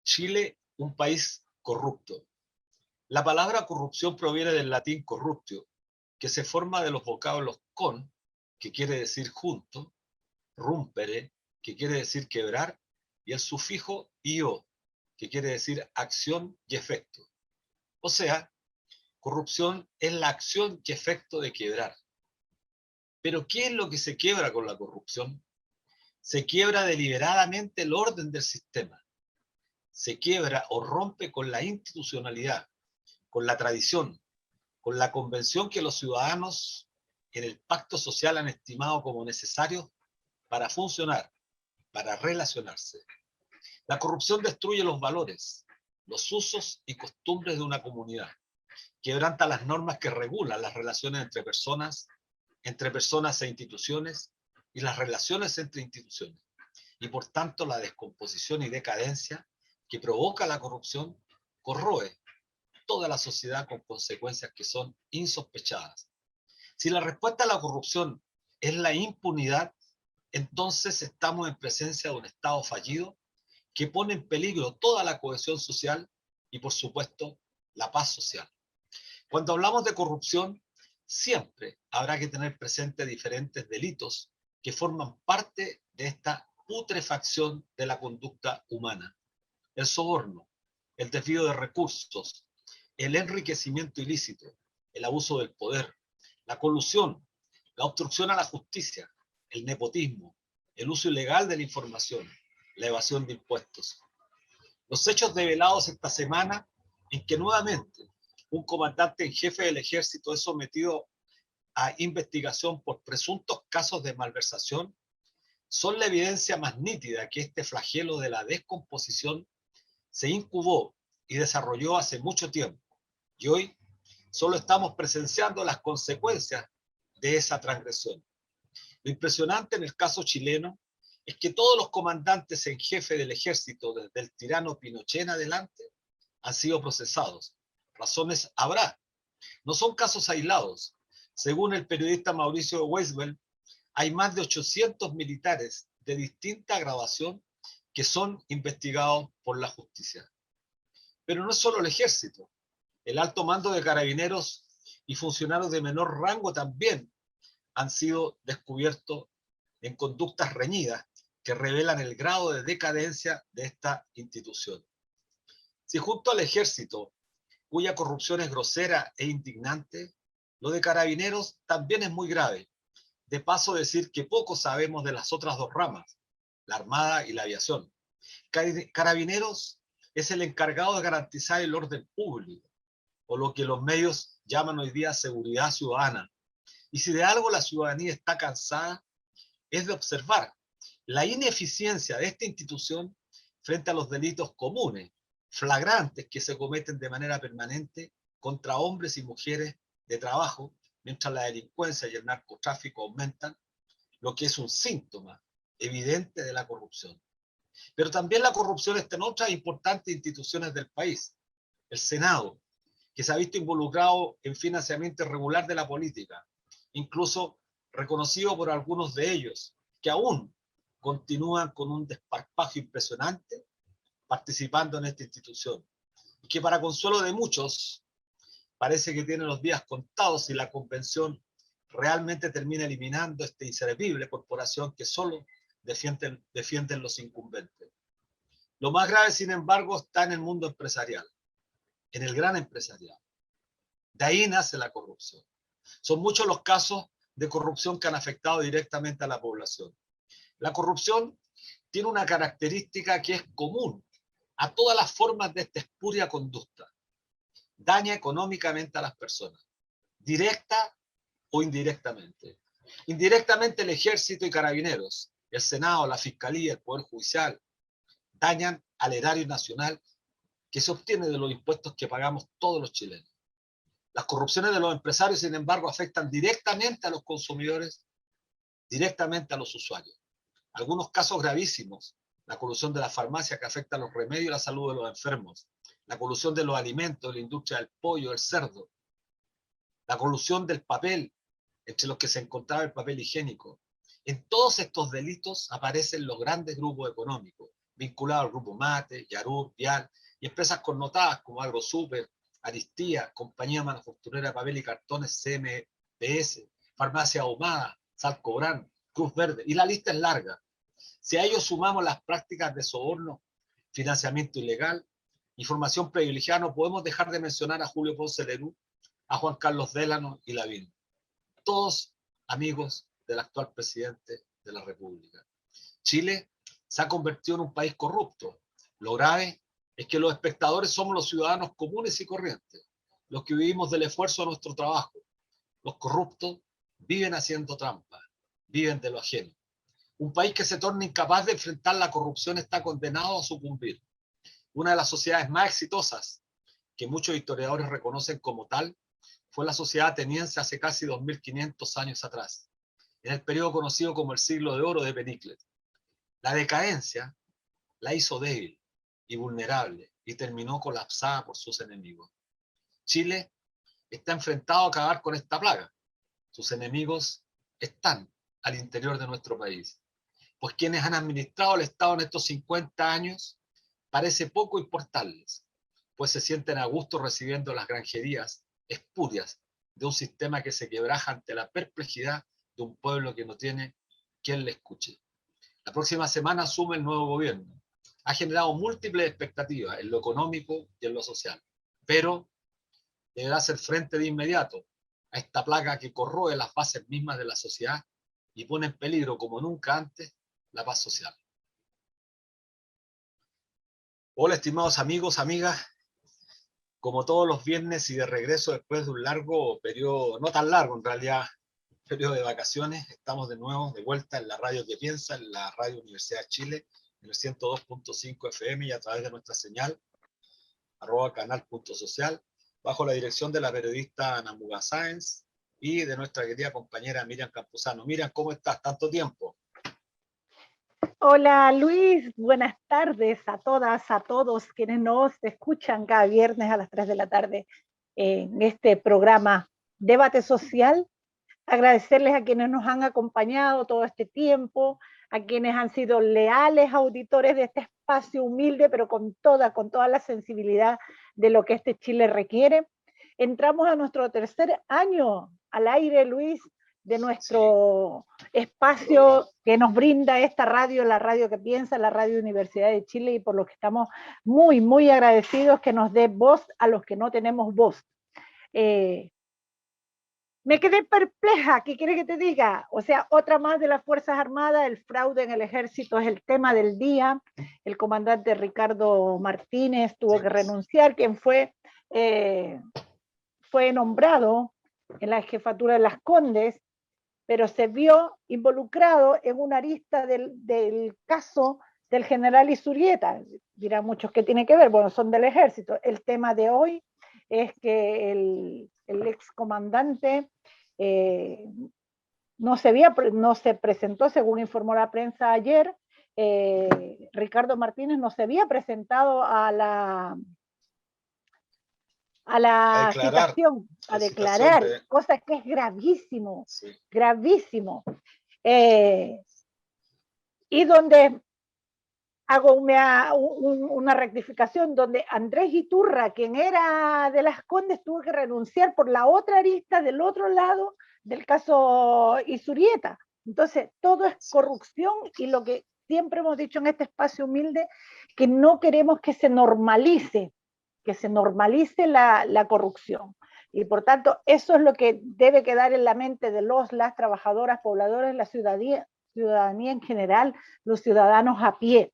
Chile, un país corrupto. La palabra corrupción proviene del latín corruptio, que se forma de los vocablos con, que quiere decir junto, rumpere, que quiere decir quebrar, y el sufijo io, que quiere decir acción y efecto. O sea, corrupción es la acción y efecto de quebrar. Pero ¿qué es lo que se quiebra con la corrupción? Se quiebra deliberadamente el orden del sistema. Se quiebra o rompe con la institucionalidad, con la tradición, con la convención que los ciudadanos en el pacto social han estimado como necesarios para funcionar, para relacionarse. La corrupción destruye los valores, los usos y costumbres de una comunidad. Quebranta las normas que regulan las relaciones entre personas e instituciones y las relaciones entre instituciones. Y por tanto la descomposición y decadencia que provoca la corrupción corroe toda la sociedad con consecuencias que son insospechadas. Si la respuesta a la corrupción es la impunidad, entonces estamos en presencia de un Estado fallido que pone en peligro toda la cohesión social y, por supuesto, la paz social. Cuando hablamos de corrupción, siempre habrá que tener presente diferentes delitos que forman parte de esta putrefacción de la conducta humana. El soborno, el desvío de recursos, el enriquecimiento ilícito, el abuso del poder, la colusión, la obstrucción a la justicia, el nepotismo, el uso ilegal de la información, la evasión de impuestos. Los hechos develados esta semana en que nuevamente un comandante en jefe del ejército es sometido a investigación por presuntos casos de malversación son la evidencia más nítida que este flagelo de la descomposición se incubó y desarrolló hace mucho tiempo. Y hoy solo estamos presenciando las consecuencias de esa transgresión. Lo impresionante en el caso chileno es que todos los comandantes en jefe del ejército, desde el tirano Pinochet en adelante, han sido procesados. Razones habrá. No son casos aislados. Según el periodista Mauricio Weisbel, hay más de 800 militares de distinta graduación que son investigados por la justicia. Pero no es solo el ejército. El alto mando de carabineros y funcionarios de menor rango también han sido descubiertos en conductas reñidas que revelan el grado de decadencia de esta institución. Si junto al ejército, cuya corrupción es grosera e indignante, lo de carabineros también es muy grave. De paso decir que poco sabemos de las otras dos ramas, la armada y la aviación. Carabineros es el encargado de garantizar el orden público, o lo que los medios llaman hoy día seguridad ciudadana. Y si de algo la ciudadanía está cansada, es de observar la ineficiencia de esta institución frente a los delitos comunes, flagrantes que se cometen de manera permanente contra hombres y mujeres de trabajo, mientras la delincuencia y el narcotráfico aumentan, lo que es un síntoma evidente de la corrupción. Pero también la corrupción está en otras importantes instituciones del país. El Senado, que se ha visto involucrado en financiamiento irregular de la política, incluso reconocido por algunos de ellos, que aún continúan con un desparpajo impresionante participando en esta institución. Y que para consuelo de muchos, parece que tienen los días contados si la convención realmente termina eliminando esta inservible corporación que solo defienden los incumbentes. Lo más grave, sin embargo, está en el mundo empresarial, en el gran empresariado. De ahí nace la corrupción. Son muchos los casos de corrupción que han afectado directamente a la población. La corrupción tiene una característica que es común a todas las formas de esta espuria conducta. Daña económicamente a las personas, directa o indirectamente. Indirectamente el ejército y carabineros, el Senado, la Fiscalía, el Poder Judicial, dañan al erario nacional que se obtiene de los impuestos que pagamos todos los chilenos. Las corrupciones de los empresarios, sin embargo, afectan directamente a los consumidores, directamente a los usuarios. Algunos casos gravísimos, la corrupción de la farmacia que afecta a los remedios y la salud de los enfermos, la corrupción de los alimentos, la industria del pollo, del cerdo, la corrupción del papel, entre los que se encontraba el papel higiénico. En todos estos delitos aparecen los grandes grupos económicos, vinculado al Grupo Mate, Yarur, Vial, y empresas connotadas como AgroSuper, Aristía, Compañía Manufacturera de Papel y Cartones, CMPS, Farmacia Ahumada, Salcobran, Cruz Verde, y la lista es larga. Si a ello sumamos las prácticas de soborno, financiamiento ilegal, información privilegiada, no podemos dejar de mencionar a Julio Ponce Lerú, a Juan Carlos Delano y Lavín, todos amigos del actual presidente de la República. Chile se ha convertido en un país corrupto. Lo grave es que los espectadores somos los ciudadanos comunes y corrientes, los que vivimos del esfuerzo de nuestro trabajo. Los corruptos viven haciendo trampa, viven de lo ajeno. Un país que se torna incapaz de enfrentar la corrupción está condenado a sucumbir. Una de las sociedades más exitosas, que muchos historiadores reconocen como tal, fue la sociedad ateniense hace casi 2500 años atrás, en el periodo conocido como el siglo de oro de Pericles. La decadencia la hizo débil y vulnerable y terminó colapsada por sus enemigos. Chile está enfrentado a acabar con esta plaga. Sus enemigos están al interior de nuestro país, pues quienes han administrado el Estado en estos 50 años parece poco importarles, pues se sienten a gusto recibiendo las granjerías espurias de un sistema que se quebraja ante la perplejidad de un pueblo que no tiene quien le escuche. La próxima semana asume el nuevo gobierno. Ha generado múltiples expectativas en lo económico y en lo social, pero deberá hacer frente de inmediato a esta plaga que corroe las bases mismas de la sociedad y pone en peligro, como nunca antes, la paz social. Hola, estimados amigos, amigas. Como todos los viernes y de regreso después de un largo periodo, no tan largo en realidad, periodo de vacaciones, estamos de nuevo de vuelta en la radio que piensa, en la Radio Universidad de Chile, en el 102.5 FM y a través de nuestra señal, @canal.social, bajo la dirección de la periodista Ana Muga Sáenz y de nuestra querida compañera Miriam Campuzano. Miriam, ¿cómo estás? Tanto tiempo. Hola Luis, buenas tardes a todas, a todos quienes nos escuchan cada viernes a las 3 de la tarde en este programa Debate Social. Agradecerles a quienes nos han acompañado todo este tiempo, a quienes han sido leales auditores de este espacio humilde, pero con toda la sensibilidad de lo que este Chile requiere. Entramos a nuestro tercer año al aire, Luis, de nuestro espacio que nos brinda esta radio, la radio que piensa, la Radio Universidad de Chile, y por lo que estamos muy, muy agradecidos que nos dé voz a los que no tenemos voz. Me quedé perpleja, ¿qué quiere que te diga? O sea, otra más de las Fuerzas Armadas, el fraude en el ejército es el tema del día. El comandante Ricardo Martínez tuvo que renunciar, quien fue nombrado en la jefatura de las Condes, pero se vio involucrado en una arista del caso del general Izurieta. Dirán muchos que tiene que ver, bueno, son del ejército. El tema de hoy es que el excomandante no se presentó, según informó la prensa ayer, Ricardo Martínez no se había presentado a la citación, a declarar, cosa que es gravísimo, gravísimo. Y donde hago una rectificación, donde Andrés Iturra, quien era de las Condes, tuvo que renunciar por la otra arista del otro lado del caso Izurieta. Entonces, todo es corrupción, y lo que siempre hemos dicho en este espacio humilde, que no queremos que se normalice la corrupción. Y por tanto, eso es lo que debe quedar en la mente de las trabajadoras, pobladores, la ciudadanía en general, los ciudadanos a pie,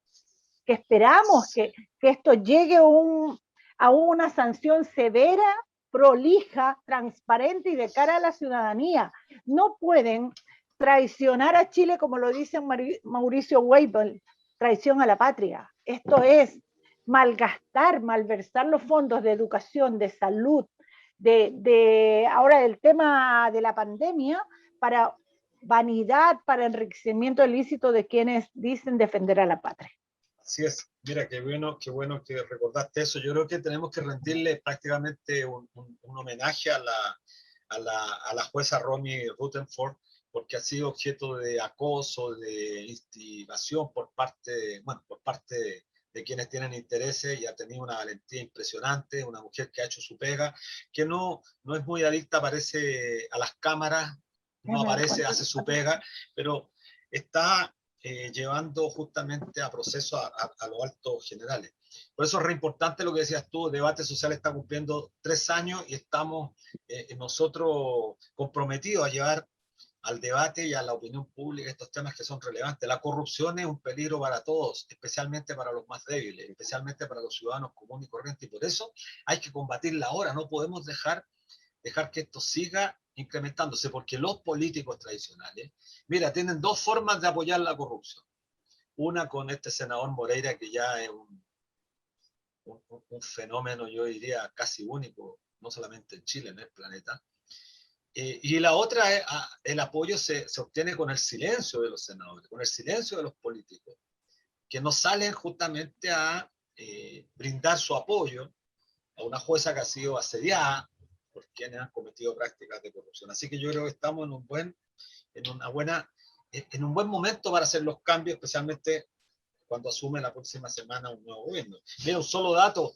que esperamos que esto llegue a una sanción severa, prolija, transparente y de cara a la ciudadanía. No pueden traicionar a Chile, como lo dice Mauricio Weibel, traición a la patria. Esto es malgastar, malversar los fondos de educación, de salud, ahora del tema de la pandemia, para vanidad, para enriquecimiento ilícito de quienes dicen defender a la patria. Así es. Mira, qué bueno que recordaste eso. Yo creo que tenemos que rendirle prácticamente un homenaje a la jueza Romy Rutherford, porque ha sido objeto de acoso, de instigación por parte, bueno, por parte de quienes tienen intereses, y ha tenido una valentía impresionante, una mujer que ha hecho su pega, que no es muy adicta, aparece a las cámaras, no aparece, hace su pega, pero está llevando justamente a procesos a los altos generales. Por eso es re importante lo que decías tú, Debate Social está cumpliendo 3 años y estamos nosotros comprometidos a llevar al debate y a la opinión pública estos temas que son relevantes. La corrupción es un peligro para todos, especialmente para los más débiles, especialmente para los ciudadanos comunes y corrientes, y por eso hay que combatirla ahora. No podemos dejar que esto siga incrementándose, porque los políticos tradicionales, mira, tienen dos formas de apoyar la corrupción. Una con este senador Moreira, que ya es un fenómeno, yo diría, casi único, no solamente en Chile, en el planeta. Y la otra es, el apoyo se obtiene con el silencio de los senadores, con el silencio de los políticos, que no salen justamente a brindar su apoyo a una jueza que ha sido asediada por quienes han cometido prácticas de corrupción. Así que yo creo que estamos en un buen momento para hacer los cambios, especialmente cuando asume la próxima semana un nuevo gobierno. Mira, un solo dato,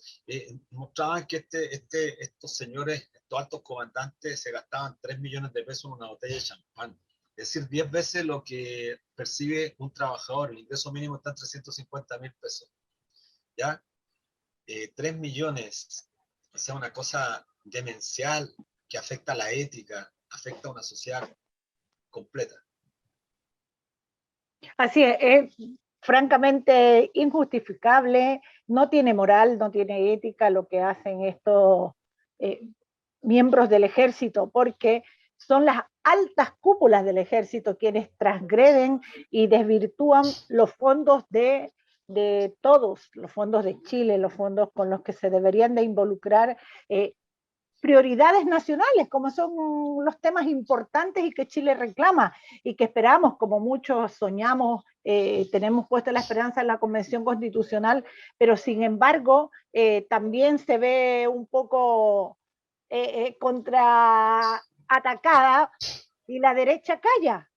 mostraban que estos señores, estos altos comandantes, se gastaban 3 millones de pesos en una botella de champán. Es decir, 10 veces lo que percibe un trabajador. El ingreso mínimo está en 350.000 pesos. ¿Ya? 3 millones, o sea, una cosa demencial que afecta a la ética, afecta a una sociedad completa. Así es francamente injustificable, no tiene moral, no tiene ética lo que hacen estos miembros del ejército, porque son las altas cúpulas del ejército quienes transgreden y desvirtúan los fondos de todos, los fondos de Chile, los fondos con los que se deberían de involucrar prioridades nacionales, como son los temas importantes y que Chile reclama y que esperamos, como muchos soñamos, tenemos puesta la esperanza en la Convención Constitucional, pero sin embargo también se ve un poco contraatacada y la derecha calla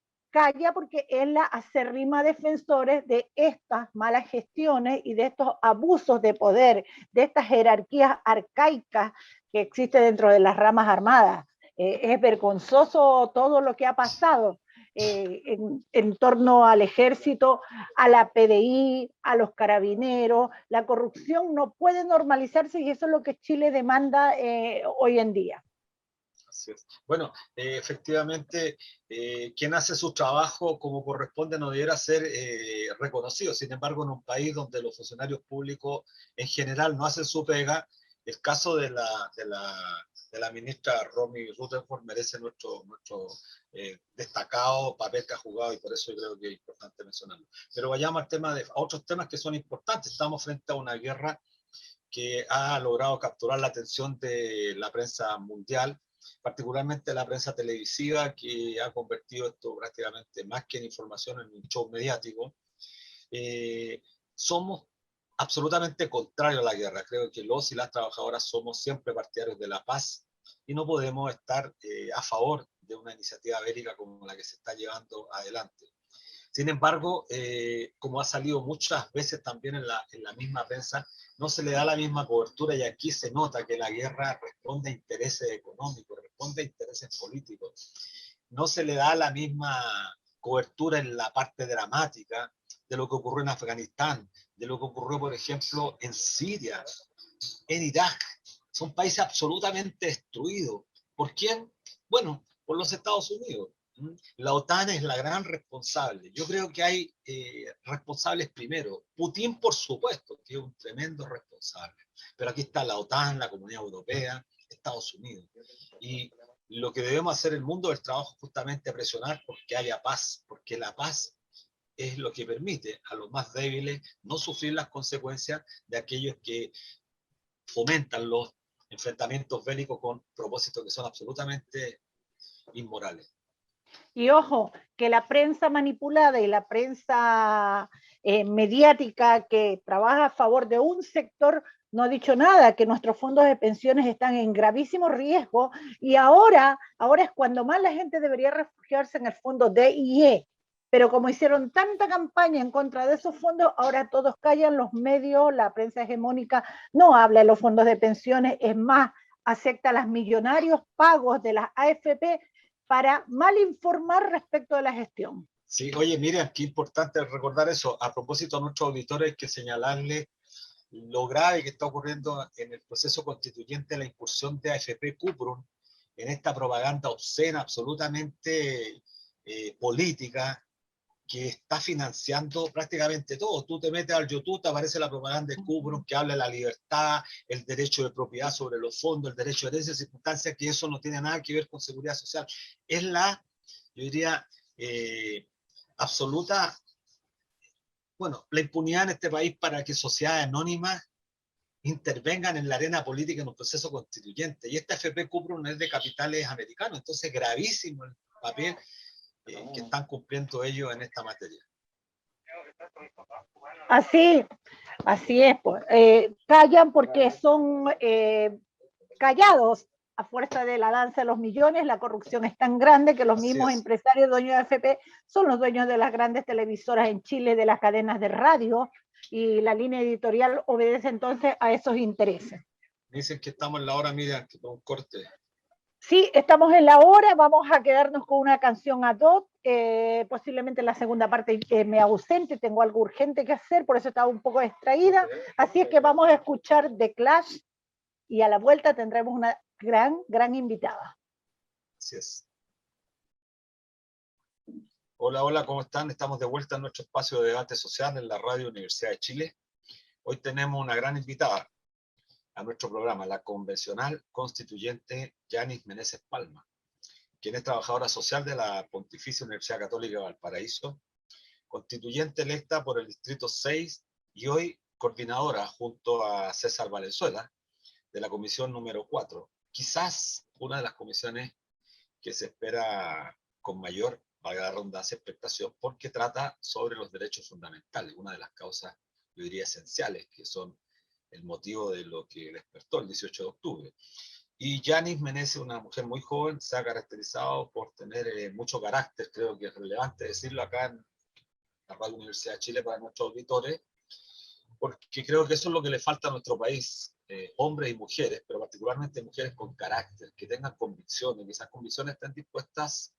porque es la acérrima defensores de estas malas gestiones y de estos abusos de poder, de estas jerarquías arcaicas que existe dentro de las ramas armadas. Es vergonzoso todo lo que ha pasado en torno al ejército, a la PDI, a los carabineros. La corrupción no puede normalizarse y eso es lo que Chile demanda hoy en día. Así es. Bueno, efectivamente, quien hace su trabajo como corresponde no debiera ser reconocido. Sin embargo, en un país donde los funcionarios públicos en general no hacen su pega, el caso de la ministra Romy Rutherford merece nuestro destacado papel que ha jugado, y por eso yo creo que es importante mencionarlo. Pero vayamos a otros temas que son importantes. Estamos frente a una guerra que ha logrado capturar la atención de la prensa mundial, particularmente la prensa televisiva, que ha convertido esto prácticamente más que en información en un show mediático. Somos absolutamente contrarios a la guerra. Creo que los y las trabajadoras somos siempre partidarios de la paz y no podemos estar a favor de una iniciativa bélica como la que se está llevando adelante. Sin embargo, como ha salido muchas veces también en la misma prensa, no se le da la misma cobertura, y aquí se nota que la guerra responde a intereses económicos, responde a intereses políticos. No se le da la misma cobertura en la parte dramática de lo que ocurrió en Afganistán, de lo que ocurrió, por ejemplo, en Siria, en Irak. Son países absolutamente destruidos. ¿Por quién? Bueno, por los Estados Unidos. La OTAN es la gran responsable. Yo creo que hay responsables primero. Putin, por supuesto, que es un tremendo responsable. Pero aquí está la OTAN, la Comunidad Europea, Estados Unidos. Y lo que debemos hacer en el mundo del trabajo es justamente presionar porque haya paz, porque la paz es lo que permite a los más débiles no sufrir las consecuencias de aquellos que fomentan los enfrentamientos bélicos con propósitos que son absolutamente inmorales. Y ojo, que la prensa manipulada y la prensa mediática que trabaja a favor de un sector no ha dicho nada, que nuestros fondos de pensiones están en gravísimo riesgo y ahora es cuando más la gente debería refugiarse en el fondo DIE. Pero como hicieron tanta campaña en contra de esos fondos, ahora todos callan, los medios, la prensa hegemónica no habla de los fondos de pensiones, es más, acepta los millonarios pagos de las AFP para mal informar respecto de la gestión. Sí, oye, mira, qué importante recordar eso. A propósito a nuestros auditores, hay que señalarle lo grave que está ocurriendo en el proceso constituyente, la incursión de AFP Cuprum en esta propaganda obscena, absolutamente política, que está financiando prácticamente todo. Tú te metes al YouTube, te aparece la propaganda de Cuprum que habla de la libertad, el derecho de propiedad sobre los fondos, el derecho de herencia, circunstancias que eso no tiene nada que ver con seguridad social. Es la, yo diría, absoluta, bueno, la impunidad en este país para que sociedades anónimas intervengan en la arena política en un proceso constituyente. Y esta FP Cuprum es de capitales americanos, entonces gravísimo el papel que están cumpliendo ellos en esta materia. Así es, pues. Callan porque son callados a fuerza de la danza de los millones. La corrupción es tan grande que los mismos empresarios dueños de AFP son los dueños de las grandes televisoras en Chile, de las cadenas de radio, y la línea editorial obedece entonces a esos intereses. Dicen que estamos en la hora, mira, que por un corte. Sí, estamos en la hora, vamos a quedarnos con una canción ad hoc, posiblemente en la segunda parte me ausente, tengo algo urgente que hacer, por eso estaba un poco distraída, así es que vamos a escuchar The Clash y a la vuelta tendremos una gran invitada. Así es. Hola, hola, ¿cómo están? Estamos de vuelta en nuestro espacio de debate social en la Radio Universidad de Chile. Hoy tenemos una gran invitada a nuestro programa, la convencional constituyente Yanis Meneses Palma, quien es trabajadora social de la Pontificia Universidad Católica de Valparaíso, constituyente electa por el Distrito 6 y hoy coordinadora junto a César Valenzuela de la Comisión número 4, quizás una de las comisiones que se espera con mayor, valga la redundancia, expectación, porque trata sobre los derechos fundamentales, una de las causas, yo diría, esenciales, que son el motivo de lo que despertó el 18 de octubre. Y Yanis Meneses, una mujer muy joven, se ha caracterizado por tener mucho carácter, creo que es relevante decirlo acá en la Radio Universidad de Chile para nuestros auditores, porque creo que eso es lo que le falta a nuestro país, hombres y mujeres, pero particularmente mujeres con carácter, que tengan convicciones, que esas convicciones estén dispuestas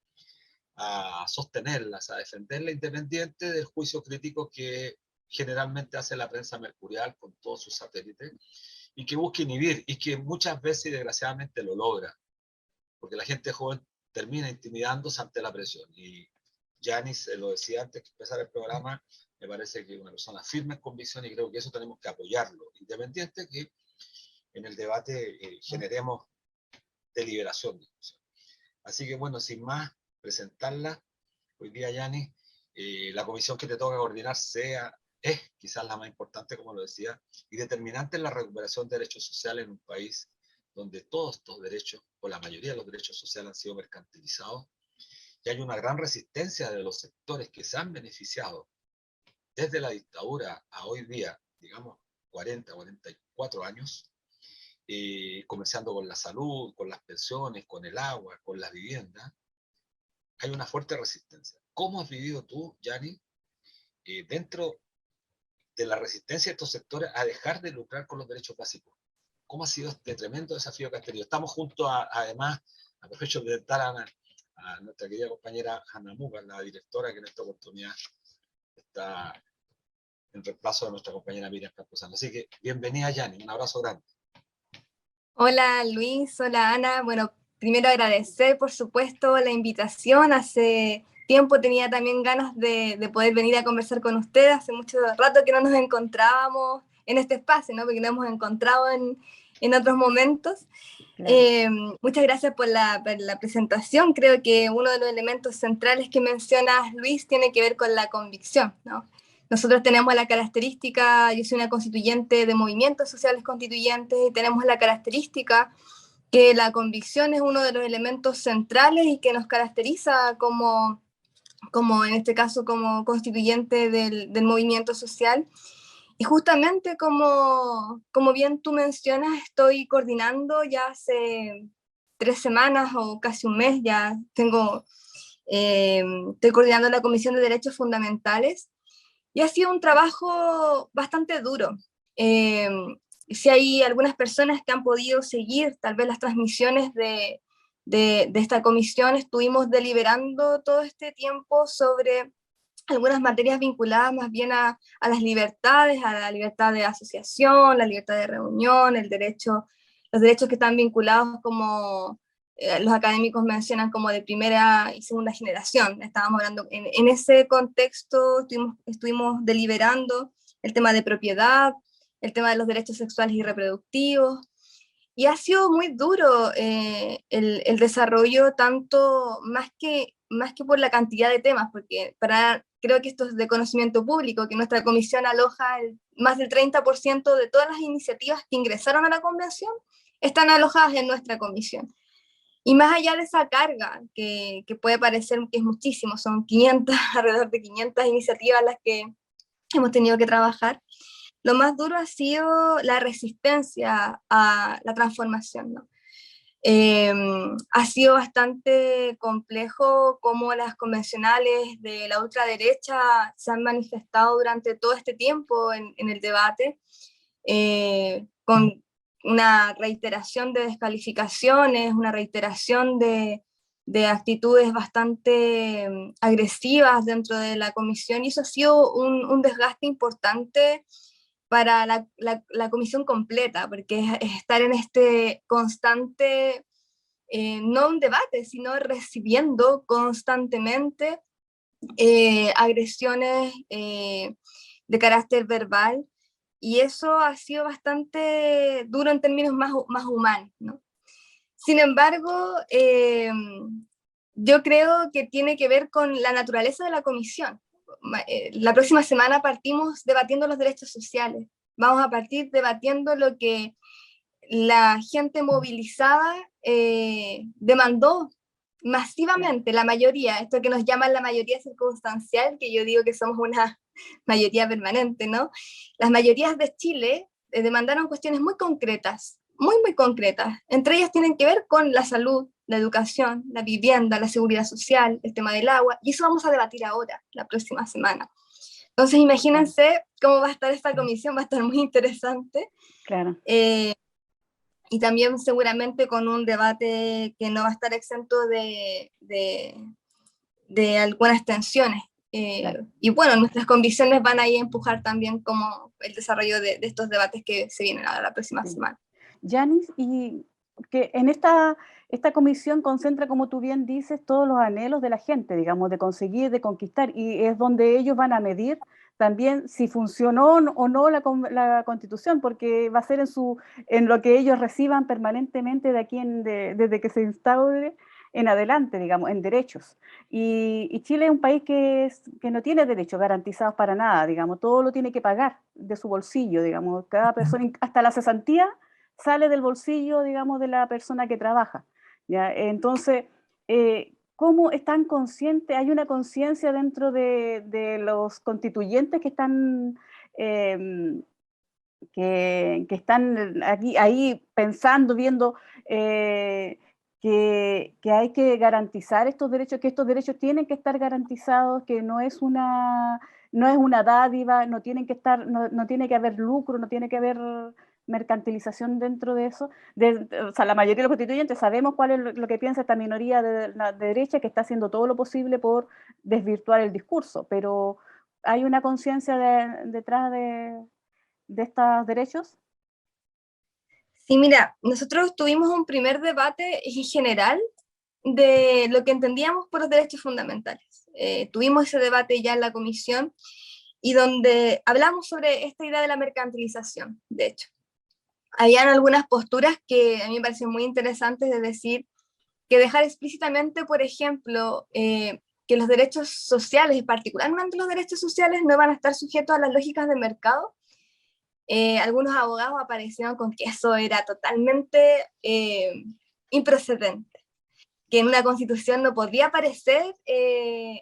a sostenerlas, a defenderlas independiente del juicio crítico que generalmente hace la prensa mercurial con todos sus satélites, y que busca inhibir, y que muchas veces desgraciadamente lo logra, porque la gente joven termina intimidándose ante la presión. Y Yanis lo decía antes que empezar el programa, me parece que es una persona firme en convicción y creo que eso tenemos que apoyarlo, independiente que en el debate generemos deliberación. Así que bueno, sin más, presentarla hoy día, Yanis, la comisión que te toca coordinar es quizás la más importante, como lo decía, y determinante en la recuperación de derechos sociales en un país donde todos estos derechos, o la mayoría de los derechos sociales han sido mercantilizados, y hay una gran resistencia de los sectores que se han beneficiado desde la dictadura a hoy día, digamos 44 años, comerciando con la salud, con las pensiones, con el agua, con las viviendas, hay una fuerte resistencia. ¿Cómo has vivido tú, Yanis, dentro de la resistencia de estos sectores a dejar de lucrar con los derechos básicos? ¿Cómo ha sido este tremendo desafío que has tenido? Estamos junto además, aprovecho de presentar a nuestra querida compañera Ana Muga, la directora que en esta oportunidad está en reemplazo de nuestra compañera Miriam Camposano. Así que bienvenida, Yanis, un abrazo grande. Hola Luis, hola Ana. Bueno, primero agradecer por supuesto la invitación. Hace tiempo tenía también ganas de poder venir a conversar con ustedes. Hace mucho rato que no nos encontrábamos en este espacio, ¿no? Porque nos hemos encontrado en otros momentos. Claro. Muchas gracias por la presentación. Creo que uno de los elementos centrales que mencionas, Luis, tiene que ver con la convicción, ¿no? Nosotros tenemos la característica, yo soy una constituyente de movimientos sociales constituyentes, y tenemos la característica que la convicción es uno de los elementos centrales y que nos caracteriza como en este caso, como constituyente del movimiento social. Y justamente como bien tú mencionas, estoy coordinando ya hace 3 semanas o casi un mes, ya estoy coordinando la Comisión de Derechos Fundamentales, y ha sido un trabajo bastante duro. Si hay algunas personas que han podido seguir tal vez las transmisiones de esta comisión, estuvimos deliberando todo este tiempo sobre algunas materias vinculadas más bien a las libertades, a la libertad de asociación, la libertad de reunión, los derechos que están vinculados como los académicos mencionan como de primera y segunda generación. Estábamos hablando, en ese contexto estuvimos deliberando el tema de propiedad, el tema de los derechos sexuales y reproductivos, y ha sido muy duro el desarrollo, tanto más que por la cantidad de temas, porque creo que esto es de conocimiento público, que nuestra comisión aloja más del 30% de todas las iniciativas que ingresaron a la convención, están alojadas en nuestra comisión. Y más allá de esa carga, que puede parecer que es muchísimo, son 500, alrededor de 500 iniciativas las que hemos tenido que trabajar, lo más duro ha sido la resistencia a la transformación, ¿no? Ha sido bastante complejo cómo las convencionales de la ultraderecha se han manifestado durante todo este tiempo en el debate, con una reiteración de descalificaciones, una reiteración de actitudes bastante agresivas dentro de la comisión, y eso ha sido un desgaste importante para la comisión completa, porque es estar en este constante, no un debate, sino recibiendo constantemente agresiones de carácter verbal, y eso ha sido bastante duro en términos más humanos, ¿no? Sin embargo, yo creo que tiene que ver con la naturaleza de la comisión. La próxima semana partimos debatiendo los derechos sociales. Vamos a partir debatiendo lo que la gente movilizada demandó masivamente, la mayoría, esto que nos llaman la mayoría circunstancial, que yo digo que somos una mayoría permanente, ¿no? Las mayorías de Chile demandaron cuestiones muy concretas, muy concretas. Entre ellas tienen que ver con la salud, la educación, la vivienda, la seguridad social, el tema del agua, y eso vamos a debatir ahora, la próxima semana. Entonces imagínense cómo va a estar esta comisión, va a estar muy interesante. Claro. Y también seguramente con un debate que no va a estar exento de algunas tensiones. Claro. Y bueno, nuestras convicciones van a ir a empujar también como el desarrollo de estos debates que se vienen ahora la próxima semana. Yanis, y que en esta comisión concentra, como tú bien dices, todos los anhelos de la gente, digamos, de conseguir, de conquistar, y es donde ellos van a medir también si funcionó o no la Constitución, porque va a ser en lo que ellos reciban permanentemente de aquí desde que se instaure en adelante, digamos, en derechos. Y Chile es un país que no tiene derechos garantizados para nada, digamos, todo lo tiene que pagar de su bolsillo, digamos, cada persona, hasta la cesantía, sale del bolsillo, digamos, de la persona que trabaja, ¿ya? Entonces, ¿cómo están conscientes? Hay una conciencia dentro de los constituyentes que están, que están ahí pensando, viendo que hay que garantizar estos derechos, que estos derechos tienen que estar garantizados, que no es una dádiva, no tiene que haber lucro, no tiene que haber mercantilización dentro de eso. O sea, la mayoría de los constituyentes sabemos cuál es lo que piensa esta minoría de la derecha, que está haciendo todo lo posible por desvirtuar el discurso, pero ¿hay una conciencia detrás de estos derechos? Sí, mira, nosotros tuvimos un primer debate en general de lo que entendíamos por los derechos fundamentales. Tuvimos ese debate ya en la comisión, y donde hablamos sobre esta idea de la mercantilización, de hecho. Habían algunas posturas que a mí me parecen muy interesantes, de decir que dejar explícitamente, por ejemplo, que los derechos sociales, y particularmente los derechos sociales, no van a estar sujetos a las lógicas de mercado. Algunos abogados aparecieron con que eso era totalmente improcedente, que en una constitución no podía aparecer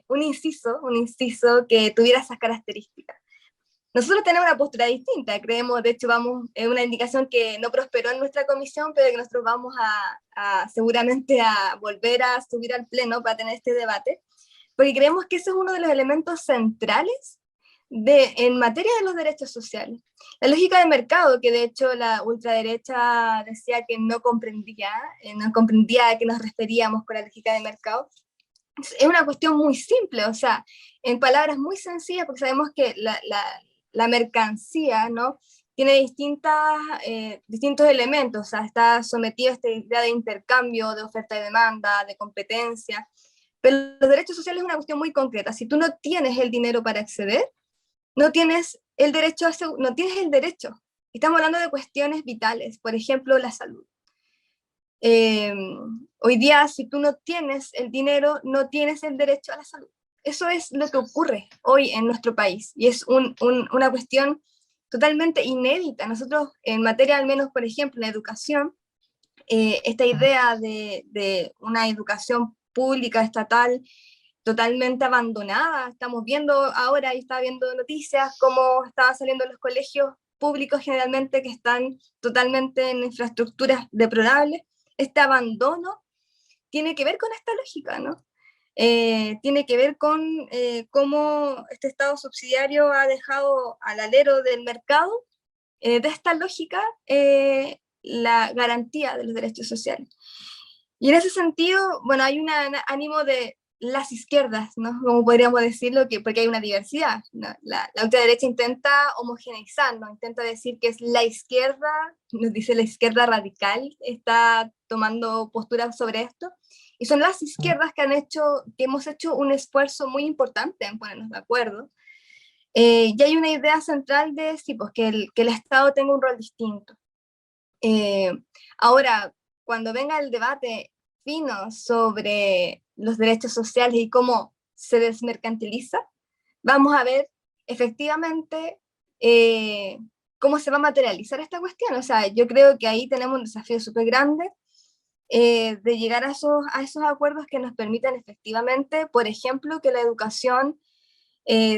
un inciso que tuviera esas características. Nosotros tenemos una postura distinta, creemos, de hecho, vamos, es una indicación que no prosperó en nuestra comisión, pero que nosotros vamos seguramente a volver a subir al pleno para tener este debate, porque creemos que ese es uno de los elementos centrales en materia de los derechos sociales. La lógica de mercado, que de hecho la ultraderecha decía que no comprendía a qué nos referíamos con la lógica de mercado, es una cuestión muy simple, o sea, en palabras muy sencillas, porque sabemos que la mercancía, ¿no?, tiene distintos elementos, o sea, está sometido a esta idea de intercambio, de oferta y demanda, de competencia, pero los derechos sociales es una cuestión muy concreta. Si tú no tienes el dinero para acceder, no tienes el derecho. Estamos hablando de cuestiones vitales, por ejemplo, la salud. Hoy día, si tú no tienes el dinero, no tienes el derecho a la salud. Eso es lo que ocurre hoy en nuestro país, y es una cuestión totalmente inédita. Nosotros, en materia, al menos, por ejemplo, en la educación, esta idea de una educación pública, estatal, totalmente abandonada. Estamos viendo ahora, y estaba viendo noticias, cómo estaban saliendo los colegios públicos generalmente que están totalmente en infraestructuras deplorables. Este abandono tiene que ver con esta lógica, ¿no? Tiene que ver con cómo este Estado subsidiario ha dejado al alero del mercado, de esta lógica, la garantía de los derechos sociales. Y en ese sentido, bueno, hay un ánimo de las izquierdas, ¿no?, como podríamos decirlo, porque hay una diversidad, ¿no? La ultraderecha intenta homogeneizar, ¿no?, intenta decir que es la izquierda, nos dice la izquierda radical, está tomando posturas sobre esto, y son las izquierdas que hemos hecho un esfuerzo muy importante en ponernos de acuerdo, y hay una idea central de sí, pues, que el Estado tenga un rol distinto. Ahora, cuando venga el debate fino sobre los derechos sociales y cómo se desmercantiliza, vamos a ver efectivamente cómo se va a materializar esta cuestión. O sea, yo creo que ahí tenemos un desafío súper grande de llegar a esos acuerdos que nos permitan efectivamente, por ejemplo, que la educación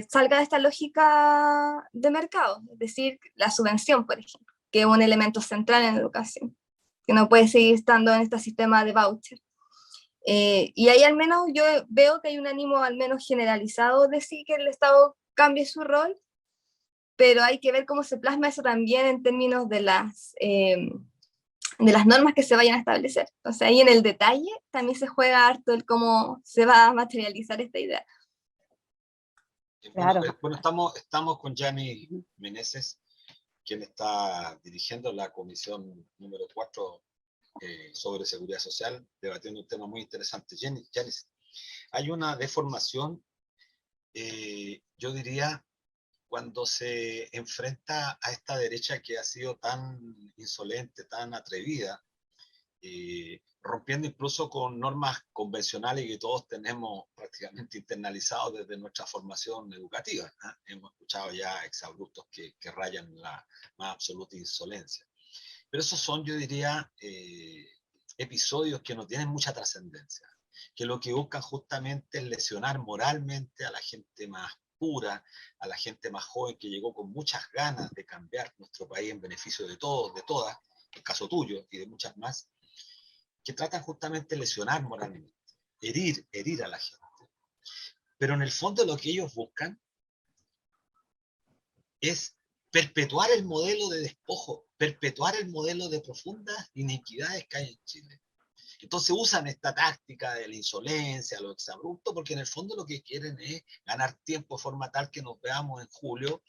salga de esta lógica de mercado, es decir, la subvención, por ejemplo, que es un elemento central en la educación, que no puede seguir estando en este sistema de voucher. Y ahí al menos yo veo que hay un ánimo al menos generalizado de sí que el Estado cambie su rol, pero hay que ver cómo se plasma eso también en términos de las normas que se vayan a establecer. O sea, ahí en el detalle también se juega harto el cómo se va a materializar esta idea. Claro. Bueno, estamos con Gianni Meneses, quien está dirigiendo la comisión número 4 sobre seguridad social, debatiendo un tema muy interesante. Gianni, hay una deformación, yo diría, cuando se enfrenta a esta derecha que ha sido tan insolente, tan atrevida, rompiendo incluso con normas convencionales que todos tenemos prácticamente internalizados desde nuestra formación educativa, ¿eh? Hemos escuchado ya exabruptos que rayan la más absoluta insolencia. Pero esos son, yo diría, episodios que no tienen mucha trascendencia, que lo que buscan justamente es lesionar moralmente a la gente más pura, a la gente más joven que llegó con muchas ganas de cambiar nuestro país en beneficio de todos, de todas, el caso tuyo y de muchas más, que tratan justamente de lesionar moralmente, herir a la gente. Pero en el fondo lo que ellos buscan es perpetuar el modelo de despojo, perpetuar el modelo de profundas inequidades que hay en Chile. Entonces usan esta táctica de la insolencia, lo exabrupto, porque en el fondo lo que quieren es ganar tiempo de forma tal que nos veamos en julio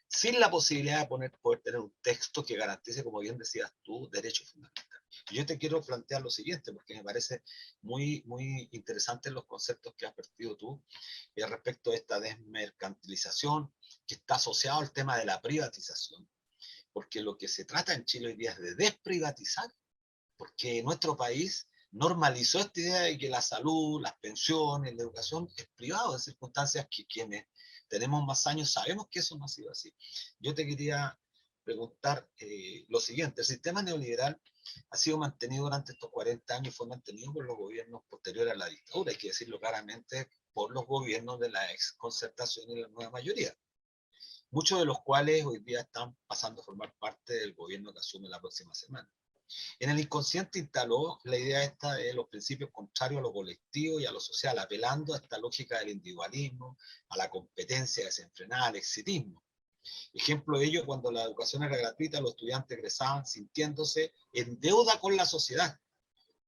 sin la posibilidad de poder tener un texto que garantice, como bien decías tú, derechos fundamentales. Y yo te quiero plantear lo siguiente, porque me parece muy, muy interesante los conceptos que has vertido tú respecto a esta desmercantilización que está asociado al tema de la privatización. Porque lo que se trata en Chile hoy día es de desprivatizar, porque nuestro país normalizó esta idea de que la salud, las pensiones, la educación es privado, en circunstancias que quienes tenemos más años sabemos que eso no ha sido así. Yo te quería preguntar lo siguiente. El sistema neoliberal ha sido mantenido durante estos 40 años y fue mantenido por los gobiernos posteriores a la dictadura, hay que decirlo claramente, por los gobiernos de la ex concertación y la nueva mayoría, muchos de los cuales hoy día están pasando a formar parte del gobierno que asume la próxima semana. En el inconsciente instaló la idea esta de los principios contrarios a lo colectivo y a lo social, apelando a esta lógica del individualismo, a la competencia desenfrenada, al exitismo. Ejemplo de ello, cuando la educación era gratuita, los estudiantes egresaban sintiéndose en deuda con la sociedad.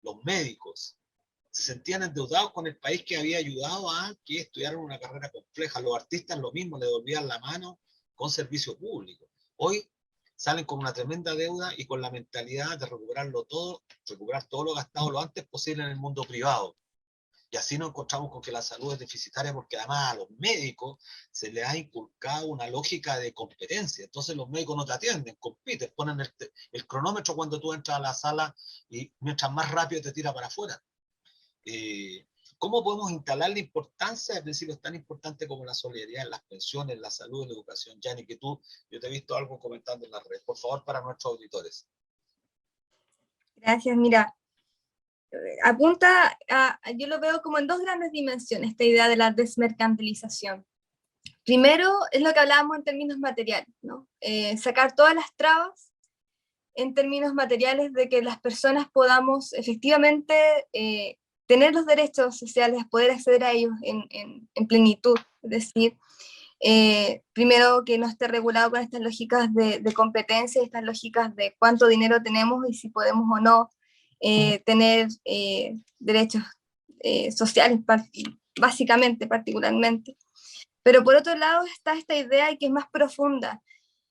Los médicos se sentían endeudados con el país que había ayudado a que estudiaran una carrera compleja. Los artistas lo mismo, le devolvían la mano con servicio público. Hoy salen con una tremenda deuda y con la mentalidad de recuperar todo lo gastado lo antes posible en el mundo privado. Y así nos encontramos con que la salud es deficitaria porque además a los médicos se les ha inculcado una lógica de competencia. Entonces los médicos no te atienden, compiten, ponen el cronómetro cuando tú entras a la sala y mientras más rápido te tira para afuera. ¿Cómo podemos instalar la importancia de principios tan importantes como la solidaridad en las pensiones, la salud, en la educación? Yanni, que yo te he visto algo comentando en la red. Por favor, para nuestros auditores. Gracias, mira. Yo lo veo como en dos grandes dimensiones, esta idea de la desmercantilización. Primero, es lo que hablábamos en términos materiales, ¿no? Sacar todas las trabas en términos materiales de que las personas podamos efectivamente tener los derechos sociales, poder acceder a ellos en plenitud. Es decir, primero que no esté regulado con estas lógicas de competencia, estas lógicas de cuánto dinero tenemos y si podemos o no tener derechos sociales, básicamente, particularmente. Pero por otro lado está esta idea que es más profunda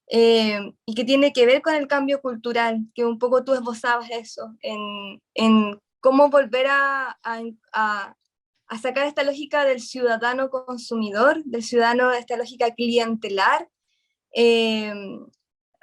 y que tiene que ver con el cambio cultural, que un poco tú esbozabas eso, en cómo volver a sacar esta lógica del ciudadano consumidor, del ciudadano, esta lógica clientelar,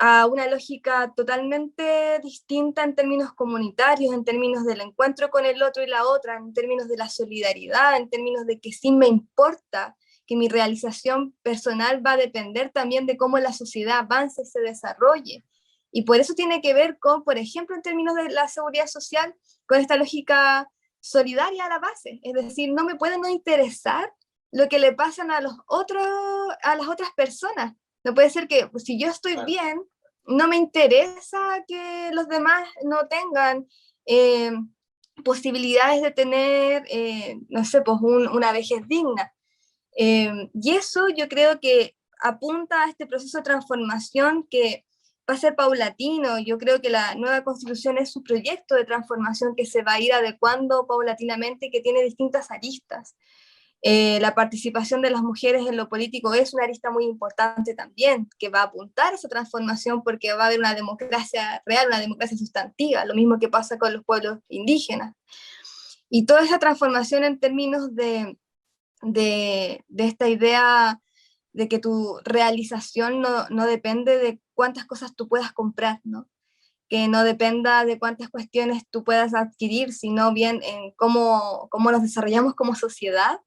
a una lógica totalmente distinta en términos comunitarios, en términos del encuentro con el otro y la otra, en términos de la solidaridad, en términos de que sí me importa, que mi realización personal va a depender también de cómo la sociedad avance y se desarrolle. Y por eso tiene que ver con, por ejemplo, en términos de la seguridad social, con esta lógica solidaria a la base. Es decir, no me puede no interesar lo que le pasan a las otras personas. No puede ser que pues, si yo estoy bien, no me interesa que los demás no tengan posibilidades de tener, no sé, pues una vejez digna. Y eso yo creo que apunta a este proceso de transformación que va a ser paulatino. Yo creo que la nueva constitución es su proyecto de transformación que se va a ir adecuando paulatinamente, que tiene distintas aristas. La participación de las mujeres en lo político es una arista muy importante también, que va a apuntar a esa transformación porque va a haber una democracia real, una democracia sustantiva, lo mismo que pasa con los pueblos indígenas. Y toda esa transformación en términos de esta idea de que tu realización no depende de cuántas cosas tú puedas comprar, ¿no? Que no dependa de cuántas cuestiones tú puedas adquirir, sino bien en cómo nos desarrollamos como sociedad.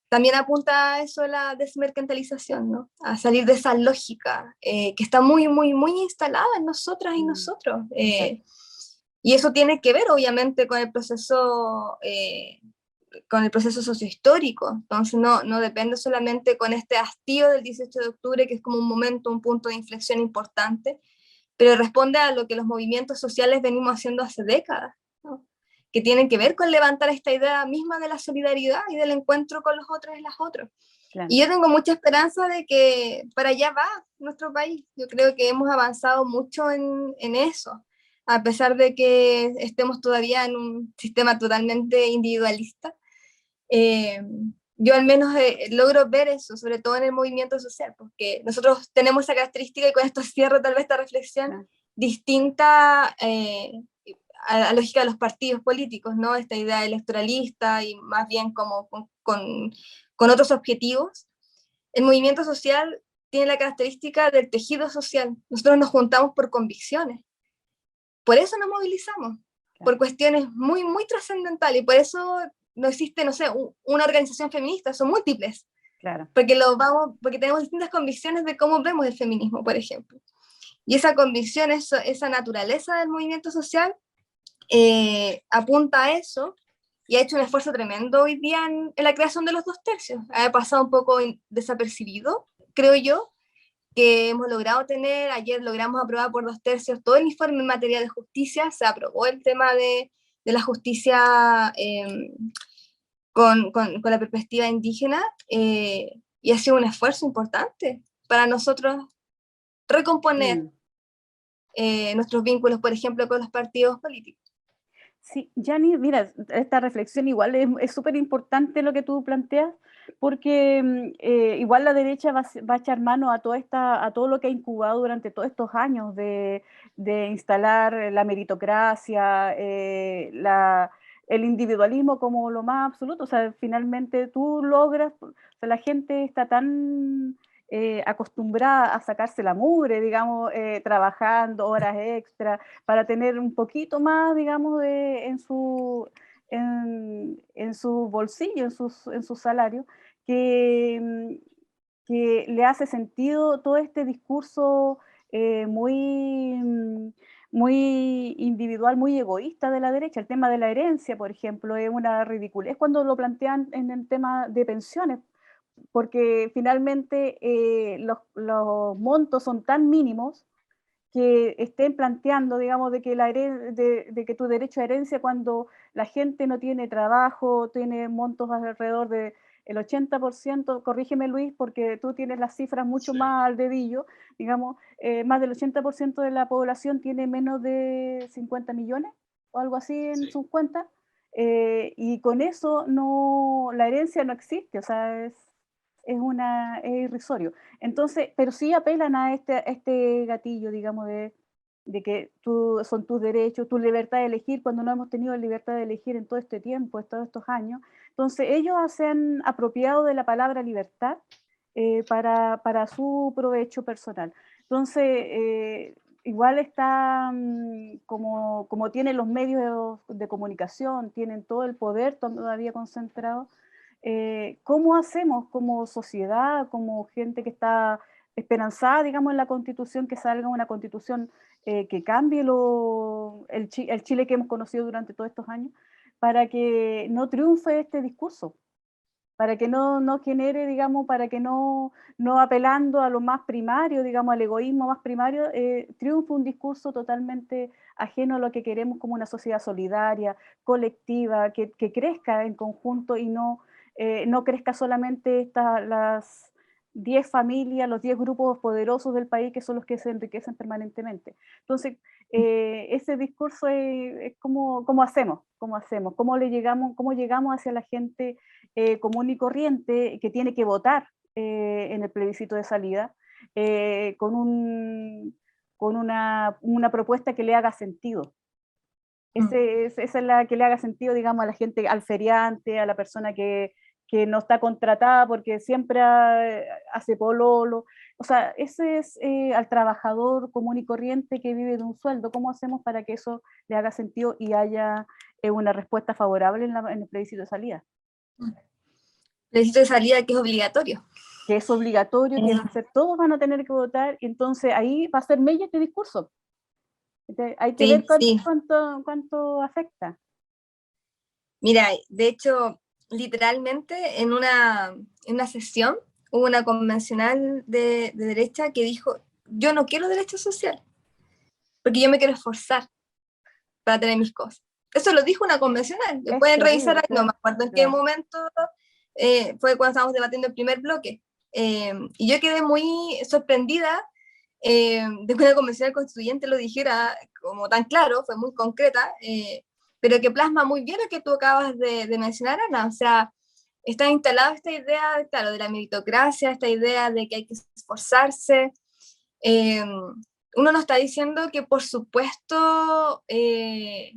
También apunta a eso la desmercantilización, ¿no? A salir de esa lógica que está muy, muy, muy instalada en nosotras y nosotros. Y eso tiene que ver, obviamente, con el proceso sociohistórico. Entonces no depende solamente con este hastío del 18 de octubre, que es como un momento, un punto de inflexión importante, pero responde a lo que los movimientos sociales venimos haciendo hace décadas, ¿no? Que tienen que ver con levantar esta idea misma de la solidaridad y del encuentro con los otros y las otras. Claro. Y yo tengo mucha esperanza de que para allá va nuestro país. Yo creo que hemos avanzado mucho en eso, a pesar de que estemos todavía en un sistema totalmente individualista. Yo al menos logro ver eso, sobre todo en el movimiento social, porque nosotros tenemos esa característica, y con esto cierro tal vez esta reflexión, distinta a la lógica de los partidos políticos, ¿no? Esta idea electoralista y más bien como con otros objetivos. El movimiento social tiene la característica del tejido social. Nosotros nos juntamos por convicciones. Por eso nos movilizamos, por cuestiones muy, muy trascendentales, y por eso no existe, no sé, una organización feminista, son múltiples, Claro. Porque tenemos distintas convicciones de cómo vemos el feminismo, por ejemplo. Y esa convicción, esa naturaleza del movimiento social, apunta a eso, y ha hecho un esfuerzo tremendo hoy día en la creación de los 2/3. Ha pasado un poco desapercibido, creo yo, que hemos logrado tener. Ayer logramos aprobar por 2/3 todo el informe en materia de justicia. Se aprobó el tema de la justicia con la perspectiva indígena, y ha sido un esfuerzo importante para nosotros recomponer nuestros vínculos, por ejemplo, con los partidos políticos. Sí, Yanni, mira, esta reflexión igual es súper importante lo que tú planteas, porque igual la derecha va a echar mano a todo lo que ha incubado durante todos estos años de instalar la meritocracia, el individualismo como lo más absoluto. O sea, finalmente tú logras, o sea, la gente está tan acostumbrada a sacarse la mugre, digamos, trabajando horas extra para tener un poquito más, digamos, en su bolsillo, en su salario, que le hace sentido todo este discurso muy individual, muy egoísta de la derecha. El tema de la herencia, por ejemplo, es una ridiculez cuando lo plantean en el tema de pensiones, porque finalmente los montos son tan mínimos que estén planteando, digamos, de que tu derecho a herencia, cuando la gente no tiene trabajo, tiene montos alrededor del 80%, corrígeme Luis, porque tú tienes las cifras mucho más al dedillo, digamos, más del 80% de la población tiene menos de 50 millones o algo así en sus cuentas, y con eso la herencia no existe, o sea, es irrisorio. Entonces, pero sí apelan a este gatillo, digamos, de que son tus derechos, tu libertad de elegir, cuando no hemos tenido libertad de elegir en todo este tiempo, todos estos años. Entonces, ellos se han apropiado de la palabra libertad para su provecho personal. Entonces, igual está, como tienen los medios de comunicación, tienen todo el poder todavía concentrado. ¿Cómo hacemos como sociedad, como gente que está esperanzada, digamos, en la Constitución, que salga una Constitución que cambie el Chile que hemos conocido durante todos estos años, para que no triunfe este discurso, para que no genere, digamos, para que no apelando a lo más primario, digamos, al egoísmo más primario, triunfe un discurso totalmente ajeno a lo que queremos como una sociedad solidaria, colectiva, que crezca en conjunto y no crezca solamente las 10 familias, los 10 grupos poderosos del país, que son los que se enriquecen permanentemente. Entonces, ese discurso es cómo hacemos, cómo llegamos hacia la gente común y corriente que tiene que votar en el plebiscito de salida, con una propuesta que le haga sentido. Esa es la que le haga sentido, digamos, a la gente, al feriante, a la persona que no está contratada porque siempre hace pololo. O sea, ese es al trabajador común y corriente que vive de un sueldo. ¿Cómo hacemos para que eso le haga sentido y haya una respuesta favorable en el plebiscito de salida? Plebiscito de salida que es obligatorio. Que es obligatorio, que todos van a tener que votar, y entonces ahí va a ser mella este discurso. Hay que ver cuánto afecta. Mira, de hecho, literalmente en una sesión hubo una convencional de derecha que dijo: yo no quiero derecho social, porque yo me quiero esforzar para tener mis cosas. Eso lo dijo una convencional. Lo pueden revisar ahí, no me acuerdo en qué momento fue cuando estábamos debatiendo el primer bloque. Y yo quedé muy sorprendida de que una convencional constituyente lo dijera como tan claro, fue muy concreta, pero que plasma muy bien lo que tú acabas de mencionar, Ana. O sea, está instalada esta idea, claro, de la meritocracia, esta idea de que hay que esforzarse. Uno nos está diciendo que, por supuesto, y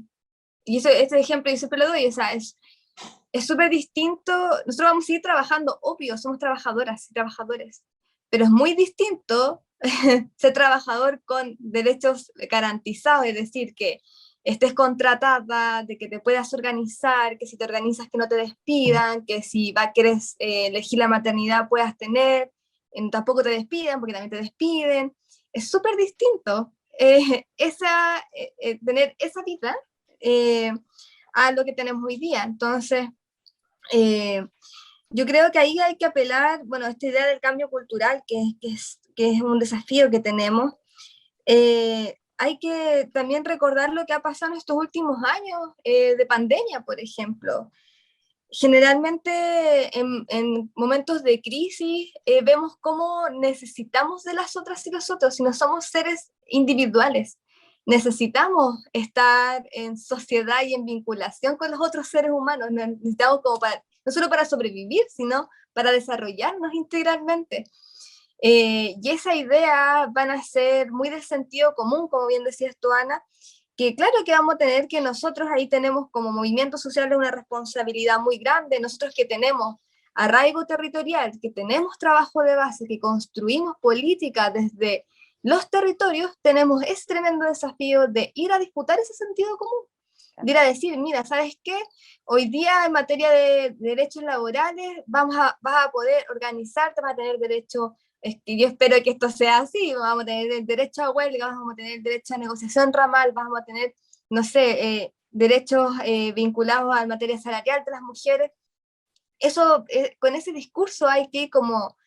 este ejemplo yo siempre lo doy, o sea, es súper distinto. Nosotros vamos a seguir trabajando, obvio, somos trabajadoras y trabajadores, pero es muy distinto ser trabajador con derechos garantizados, es decir, que estés contratada, de que te puedas organizar, que si te organizas que no te despidan, que si quieres elegir la maternidad puedas tener, tampoco te despidan porque también te despiden. Es súper distinto tener esa vida a lo que tenemos hoy día. Entonces, yo creo que ahí hay que apelar, bueno, esta idea del cambio cultural, que es un desafío que tenemos. Hay que también recordar lo que ha pasado en estos últimos años de pandemia, por ejemplo. Generalmente en momentos de crisis vemos cómo necesitamos de las otras y los otros, si no somos seres individuales. Necesitamos estar en sociedad y en vinculación con los otros seres humanos. Necesitamos no solo para sobrevivir, sino para desarrollarnos integralmente. Y esa idea van a ser muy de sentido común, como bien decías tú, Ana, que claro que vamos a tener que nosotros ahí tenemos como movimientos sociales una responsabilidad muy grande, nosotros que tenemos arraigo territorial, que tenemos trabajo de base, que construimos política desde los territorios, tenemos ese tremendo desafío de ir a disputar ese sentido común, de ir a decir, mira, ¿sabes qué? Hoy día en materia de derechos laborales vas a poder organizarte, vas a tener derecho. Yo espero que esto sea así, vamos a tener el derecho a huelga, vamos a tener el derecho a negociación ramal, vamos a tener, no sé, derechos vinculados a la materia salarial de las mujeres. Eso, con ese discurso hay que como,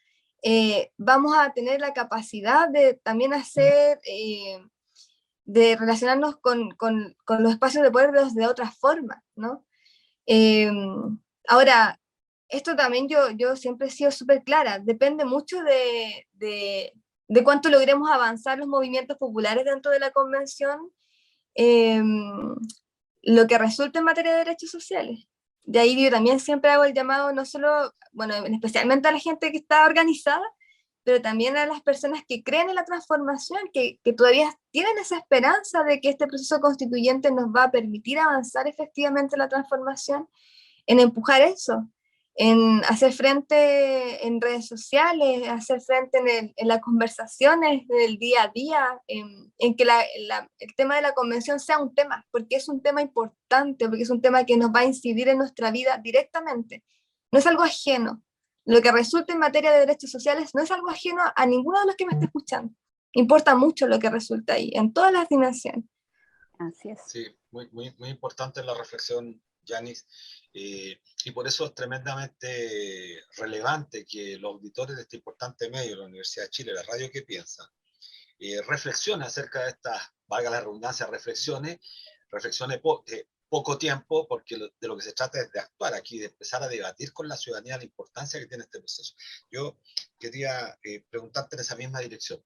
vamos a tener la capacidad de también hacer, de relacionarnos con los espacios de poder de otra forma, ¿no? Ahora, esto también yo siempre he sido súper clara, depende mucho de cuánto logremos avanzar los movimientos populares dentro de la convención, lo que resulte en materia de derechos sociales. De ahí yo también siempre hago el llamado, no solo, bueno, especialmente a la gente que está organizada, pero también a las personas que creen en la transformación, que todavía tienen esa esperanza de que este proceso constituyente nos va a permitir avanzar efectivamente en la transformación, en empujar eso, en hacer frente en redes sociales, hacer frente en las conversaciones del día a día, en que el tema de la convención sea un tema, porque es un tema importante, porque es un tema que nos va a incidir en nuestra vida directamente. No es algo ajeno. Lo que resulta en materia de derechos sociales no es algo ajeno a ninguno de los que me está escuchando. Importa mucho lo que resulta ahí, en todas las dimensiones. Así es. Sí, muy importante la reflexión, Yanis, y por eso es tremendamente relevante que los auditores de este importante medio, la Universidad de Chile, la radio que piensa, reflexionen acerca de estas, valga la redundancia, reflexiones poco tiempo, porque de lo que se trata es de actuar aquí, de empezar a debatir con la ciudadanía la importancia que tiene este proceso. Yo quería preguntarte en esa misma dirección.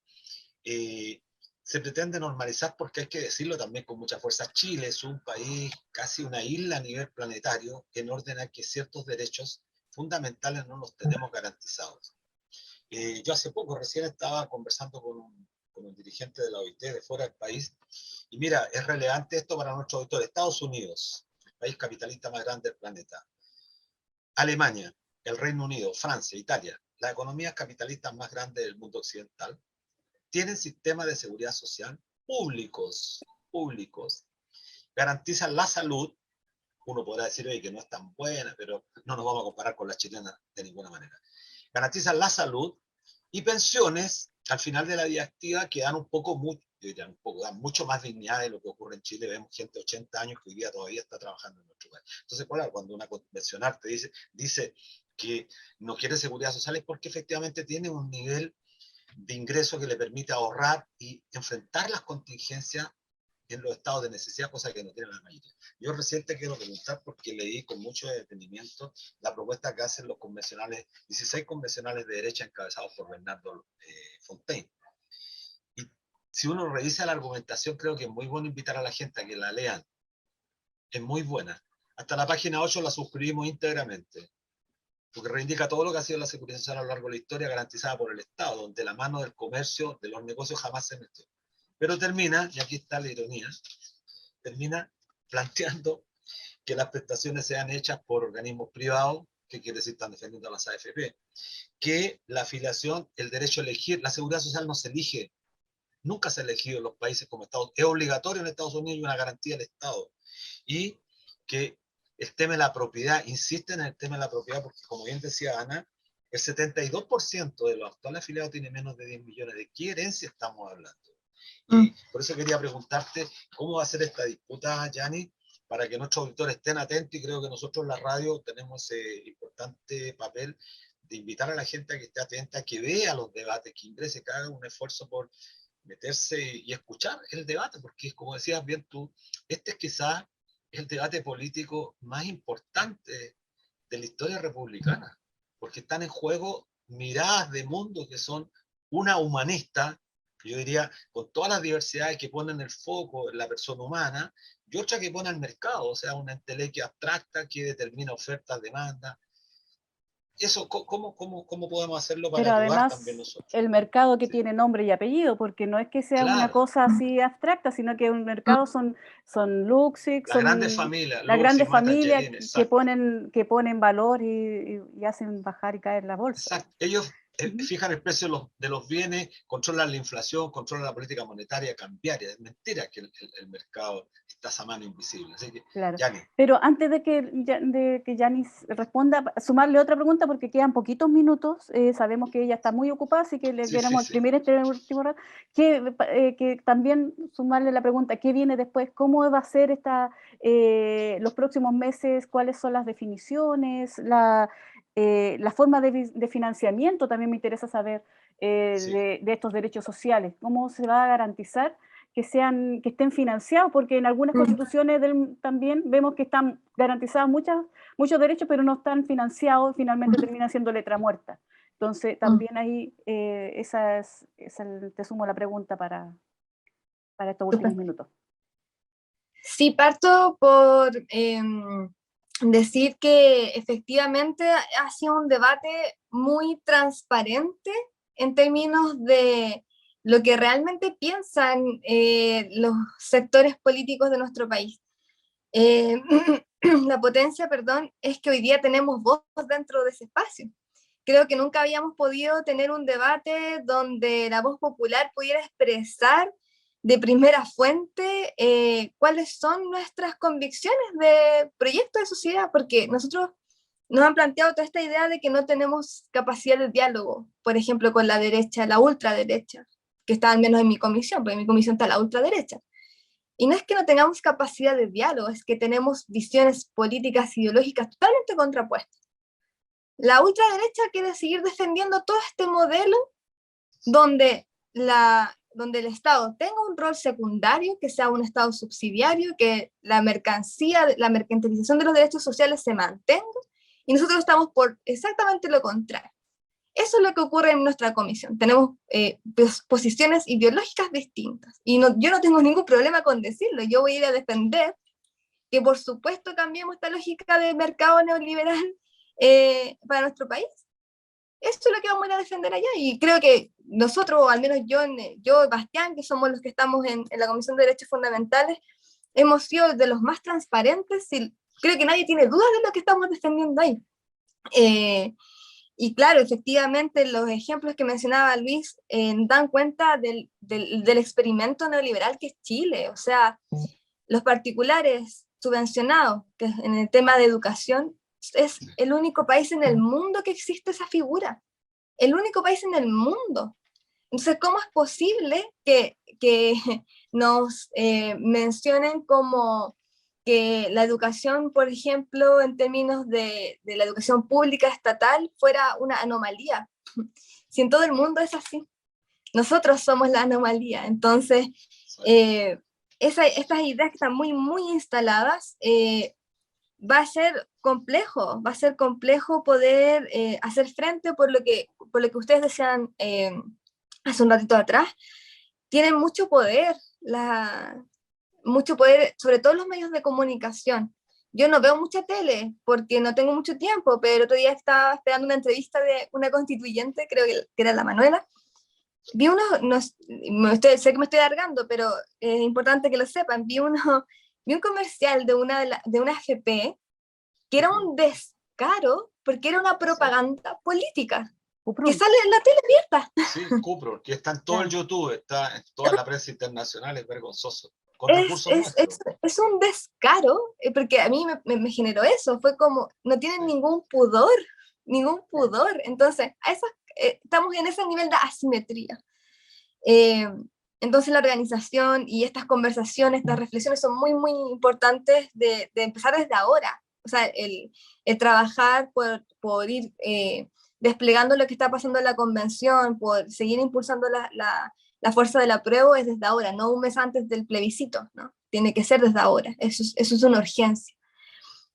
Se pretende normalizar, porque hay que decirlo también con mucha fuerza, Chile es un país, casi una isla a nivel planetario, en orden a que ciertos derechos fundamentales no los tenemos garantizados. Yo hace poco recién estaba conversando con un dirigente de la OIT de fuera del país, y mira, es relevante esto para nuestros auditores. Estados Unidos, el país capitalista más grande del planeta, Alemania, el Reino Unido, Francia, Italia, las economías capitalistas más grandes del mundo occidental, tienen sistemas de seguridad social públicos, garantizan la salud. Uno podrá decir, oye, que no es tan buena, pero no nos vamos a comparar con la chilena de ninguna manera. Garantizan la salud y pensiones al final de la vida activa que dan dan mucho más dignidad de lo que ocurre en Chile. Vemos gente de 80 años que hoy día todavía está trabajando en nuestro país. Entonces, claro, cuando una convencional te dice que no quiere seguridad social, es porque efectivamente tiene un nivel de ingreso que le permite ahorrar y enfrentar las contingencias en los estados de necesidad, cosa que no tiene la mayoría. Yo recién te quiero preguntar, porque leí con mucho detenimiento la propuesta que hacen los convencionales, 16 convencionales de derecha encabezados por Bernardo Fontaine. Y si uno revisa la argumentación, creo que es muy bueno invitar a la gente a que la lean. Es muy buena. Hasta la página 8 la suscribimos íntegramente, porque reivindica todo lo que ha sido la seguridad social a lo largo de la historia, garantizada por el Estado, donde la mano del comercio, de los negocios, jamás se metió. Pero termina, y aquí está la ironía, termina planteando que las prestaciones sean hechas por organismos privados, que quiere decir están defendiendo a las AFP, que la afiliación, el derecho a elegir, la seguridad social no se elige, nunca se ha elegido en los países como Estados Unidos. Es obligatorio en Estados Unidos y una garantía del Estado. Y que el tema de la propiedad, insisten en el tema de la propiedad, porque como bien decía Ana, el 72% de los actuales afiliados tiene menos de 10 millones. ¿De qué herencia estamos hablando? Y por eso quería preguntarte cómo va a ser esta disputa, Yanni, para que nuestros auditores estén atentos, y creo que nosotros en la radio tenemos ese importante papel de invitar a la gente a que esté atenta, que vea los debates, que ingrese, que haga un esfuerzo por meterse y escuchar el debate, porque como decías bien tú, este es quizás el debate político más importante de la historia republicana, porque están en juego miradas de mundo que son una humanista, yo diría, con todas las diversidades que ponen el foco en la persona humana, y otra que pone al mercado, o sea, una entelequia abstracta que determina ofertas, demandas. Eso, ¿cómo podemos hacerlo para Pero ayudar también además nosotros? el mercado que Sí. tiene nombre y apellido, porque no es que sea una Claro, cosa así abstracta, sino que un mercado son Luxix, las grandes son familias, las Lucy, grandes Mata, familias Jelin, exacto. que ponen valor y hacen bajar y caer la bolsa. Exacto. Ellos Ujú. fijan el precio de los bienes, controlan la inflación, controlan la política monetaria cambiaria. Es mentira que el mercado está a esa mano invisible. Así que, Claro. Yanni. Pero antes de que Yanis responda, sumarle otra pregunta porque quedan poquitos minutos. Sabemos que ella está muy ocupada, así que le Sí, queremos sí. exprimir este último rato. Que también sumarle la pregunta, ¿qué viene después? ¿Cómo va a ser los próximos meses? ¿Cuáles son las definiciones? La forma de financiamiento también me interesa saber Sí. de estos derechos sociales. ¿Cómo se va a garantizar que estén financiados? Porque en algunas constituciones también vemos que están garantizados muchos derechos, pero no están financiados, finalmente termina siendo letra muerta. Entonces, también ahí te sumo la pregunta para estos últimos minutos. Sí, parto por decir que efectivamente ha sido un debate muy transparente en términos de lo que realmente piensan los sectores políticos de nuestro país. La potencia, perdón, es que hoy día tenemos voz dentro de ese espacio. Creo que nunca habíamos podido tener un debate donde la voz popular pudiera expresar de primera fuente cuáles son nuestras convicciones de proyecto de sociedad, porque nosotros nos han planteado toda esta idea de que no tenemos capacidad de diálogo, por ejemplo, con la derecha, la ultraderecha, que está al menos en mi comisión, porque en mi comisión está la ultraderecha. Y no es que no tengamos capacidad de diálogo, es que tenemos visiones políticas, ideológicas totalmente contrapuestas. La ultraderecha quiere seguir defendiendo todo este modelo donde el Estado tenga un rol secundario, que sea un Estado subsidiario, que la mercantilización de los derechos sociales se mantenga, y nosotros estamos por exactamente lo contrario. Eso es lo que ocurre en nuestra comisión. Tenemos posiciones ideológicas distintas, y yo no tengo ningún problema con decirlo. Yo voy a ir a defender que por supuesto cambiemos esta lógica de mercado neoliberal para nuestro país. Eso es lo que vamos a ir a defender allá, y creo que nosotros, o al menos yo y Bastián, que somos los que estamos en la Comisión de Derechos Fundamentales, hemos sido de los más transparentes, y creo que nadie tiene dudas de lo que estamos defendiendo ahí. Y claro, efectivamente, los ejemplos que mencionaba Luis dan cuenta del experimento neoliberal que es Chile. O sea, los particulares subvencionados, que en el tema de educación, es el único país en el mundo que existe esa figura. El único país en el mundo. Entonces, ¿cómo es posible que nos mencionen como que la educación, por ejemplo, en términos de la educación pública estatal, fuera una anomalía? Si en todo el mundo es así. Nosotros somos la anomalía. Entonces, estas ideas que están muy, muy instaladas, va a ser complejo poder hacer frente por lo que ustedes decían hace un ratito atrás. Tienen mucho poder, sobre todo los medios de comunicación. Yo no veo mucha tele porque no tengo mucho tiempo, pero otro día estaba esperando una entrevista de una constituyente, creo que era la Manuela. Vi sé que me estoy alargando, pero es importante que lo sepan. Vi un comercial de una AFP que era un descaro porque era una propaganda política. que sale en la tele abierta. Sí, Cuprum, que está en todo el YouTube, está en toda la prensa internacional, es vergonzoso. Con recursos nuestros. Es un descaro, porque a mí me generó eso, fue como, no tienen ningún pudor. Entonces, estamos en ese nivel de asimetría. Entonces la organización y estas conversaciones, estas reflexiones son muy, muy importantes de empezar desde ahora. O sea, el trabajar por ir desplegando lo que está pasando en la convención, por seguir impulsando la fuerza del apruebo es desde ahora, no un mes antes del plebiscito, ¿no? Tiene que ser desde ahora, eso es una urgencia.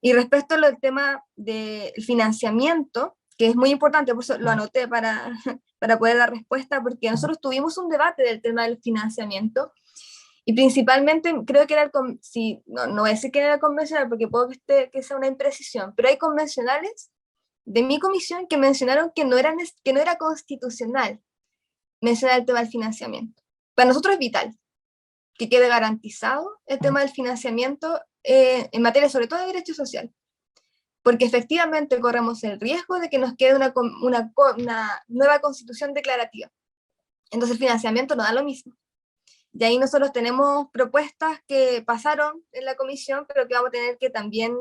Y respecto al tema del financiamiento, que es muy importante, por eso lo anoté para poder dar respuesta, porque nosotros tuvimos un debate del tema del financiamiento, y principalmente creo que era no voy a decir que era el convencional, porque puedo que sea una imprecisión, pero hay convencionales de mi comisión que mencionaron que no era constitucional mencionar el tema del financiamiento. Para nosotros es vital que quede garantizado el tema del financiamiento en materia sobre todo de derecho social, porque efectivamente corremos el riesgo de que nos quede una nueva constitución declarativa. Entonces el financiamiento no da lo mismo. Y ahí nosotros tenemos propuestas que pasaron en la comisión, pero que vamos a tener que también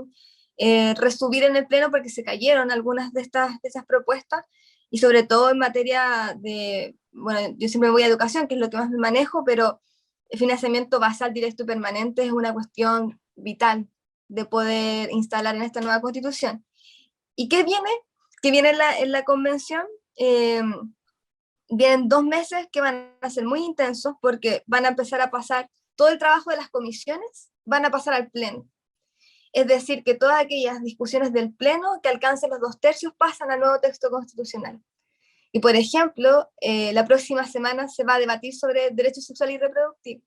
resubir en el pleno porque se cayeron algunas de esas propuestas, y sobre todo en materia de, bueno, yo siempre voy a educación, que es lo que más me manejo, pero el financiamiento basal, directo y permanente es una cuestión vital de poder instalar en esta nueva constitución. ¿Y qué viene? Que viene en la convención, vienen 2 meses que van a ser muy intensos porque van a empezar a pasar todo el trabajo de las comisiones, van a pasar al pleno. Es decir, que todas aquellas discusiones del pleno que alcancen los 2/3 pasan al nuevo texto constitucional. Y por ejemplo, la próxima semana se va a debatir sobre derecho sexual y reproductivo,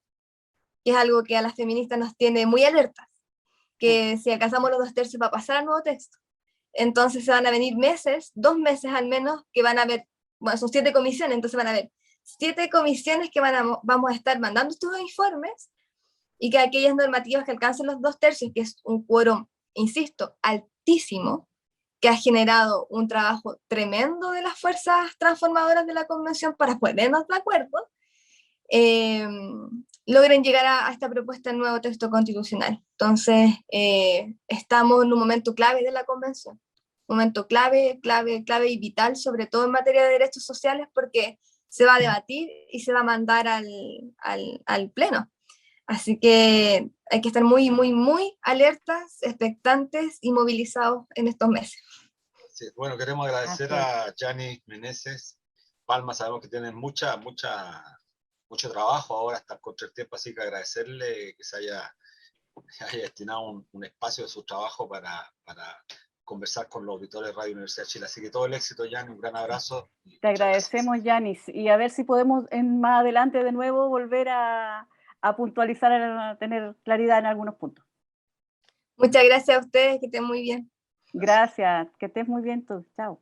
que es algo que a las feministas nos tiene muy alertas, que si alcanzamos los 2/3 va a pasar al nuevo texto. Entonces se van a venir meses, 2 meses al menos, que van a haber, bueno, son 7 comisiones, entonces van a haber 7 comisiones que vamos a estar mandando estos informes, y que aquellas normativas que alcancen los 2/3, que es un quórum, insisto, altísimo, que ha generado un trabajo tremendo de las fuerzas transformadoras de la convención para ponernos de acuerdo, logren llegar a esta propuesta del nuevo texto constitucional. Entonces, estamos en un momento clave de la convención, un momento clave y vital, sobre todo en materia de derechos sociales, porque se va a debatir y se va a mandar al pleno. Así que hay que estar muy, muy, muy alertas, expectantes y movilizados en estos meses. Sí, bueno, queremos agradecer a Yanis Meneses Palma, sabemos que tienen mucho trabajo ahora hasta contra el tiempo, así que agradecerle que se haya destinado un espacio de su trabajo para conversar con los auditores de Radio Universidad de Chile. Así que todo el éxito, Yanis, un gran abrazo. Te agradecemos, Yanis, y a ver si podemos más adelante de nuevo volver a puntualizar, a tener claridad en algunos puntos. Muchas gracias a ustedes, que estén muy bien. Gracias, que estés muy bien tú. Chao.